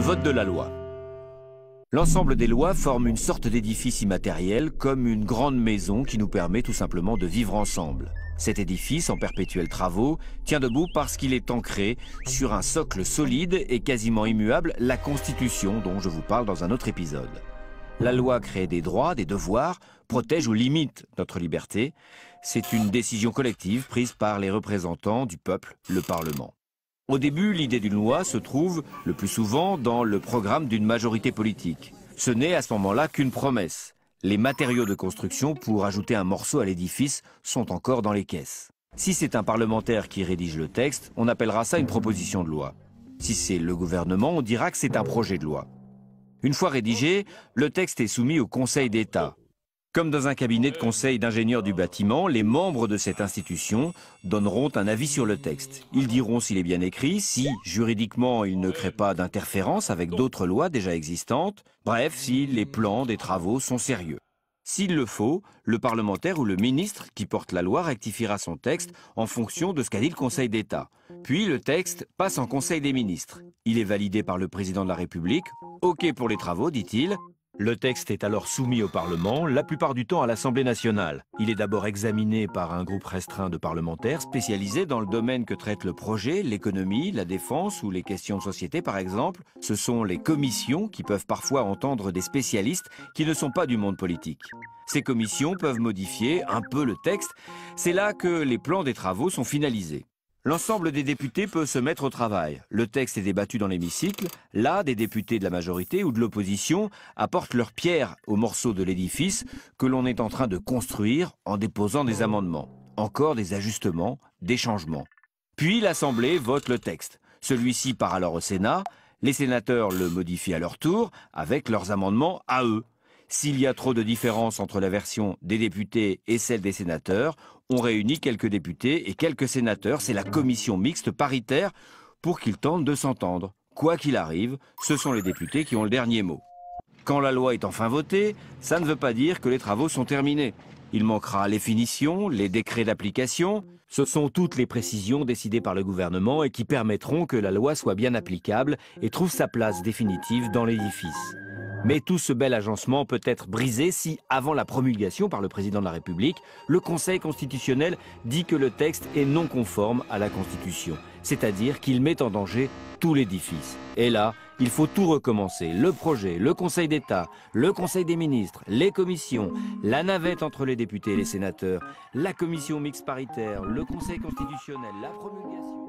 vote de la loi. L'ensemble des lois forme une sorte d'édifice immatériel, comme une grande maison qui nous permet tout simplement de vivre ensemble. Cet édifice, en perpétuels travaux, tient debout parce qu'il est ancré sur un socle solide et quasiment immuable, la Constitution dont je vous parle dans un autre épisode. La loi crée des droits, des devoirs, protège ou limite notre liberté. C'est une décision collective prise par les représentants du peuple, le Parlement. Au début, l'idée d'une loi se trouve, le plus souvent, dans le programme d'une majorité politique. Ce n'est à ce moment-là qu'une promesse. Les matériaux de construction pour ajouter un morceau à l'édifice sont encore dans les caisses. Si c'est un parlementaire qui rédige le texte, on appellera ça une proposition de loi. Si c'est le gouvernement, on dira que c'est un projet de loi. Une fois rédigé, le texte est soumis au Conseil d'État. Comme dans un cabinet de conseil d'ingénieurs du bâtiment, les membres de cette institution donneront un avis sur le texte. Ils diront s'il est bien écrit, si juridiquement il ne crée pas d'interférence avec d'autres lois déjà existantes, bref, si les plans des travaux sont sérieux. S'il le faut, le parlementaire ou le ministre qui porte la loi rectifiera son texte en fonction de ce qu'a dit le Conseil d'État. Puis le texte passe en Conseil des ministres. Il est validé par le président de la République. OK pour les travaux, dit-il. Le texte est alors soumis au Parlement, la plupart du temps à l'Assemblée nationale. Il est d'abord examiné par un groupe restreint de parlementaires spécialisés dans le domaine que traite le projet, l'économie, la défense ou les questions de société par exemple. Ce sont les commissions qui peuvent parfois entendre des spécialistes qui ne sont pas du monde politique. Ces commissions peuvent modifier un peu le texte. C'est là que les plans des travaux sont finalisés. L'ensemble des députés peut se mettre au travail. Le texte est débattu dans l'hémicycle. Là, des députés de la majorité ou de l'opposition apportent leur pierre au morceau de l'édifice que l'on est en train de construire en déposant des amendements. Encore des ajustements, des changements. Puis l'Assemblée vote le texte. Celui-ci part alors au Sénat. Les sénateurs le modifient à leur tour avec leurs amendements à eux. S'il y a trop de différences entre la version des députés et celle des sénateurs, on réunit quelques députés et quelques sénateurs, c'est la commission mixte paritaire, pour qu'ils tentent de s'entendre. Quoi qu'il arrive, ce sont les députés qui ont le dernier mot. Quand la loi est enfin votée, ça ne veut pas dire que les travaux sont terminés. Il manquera les finitions, les décrets d'application. Ce sont toutes les précisions décidées par le gouvernement et qui permettront que la loi soit bien applicable et trouve sa place définitive dans l'édifice. Mais tout ce bel agencement peut être brisé si, avant la promulgation par le président de la République, le Conseil constitutionnel dit que le texte est non conforme à la Constitution, c'est-à-dire qu'il met en danger tout l'édifice. Et là, il faut tout recommencer, le projet, le Conseil d'État, le Conseil des ministres, les commissions, la navette entre les députés et les sénateurs, la commission mixte paritaire, le Conseil constitutionnel, la promulgation...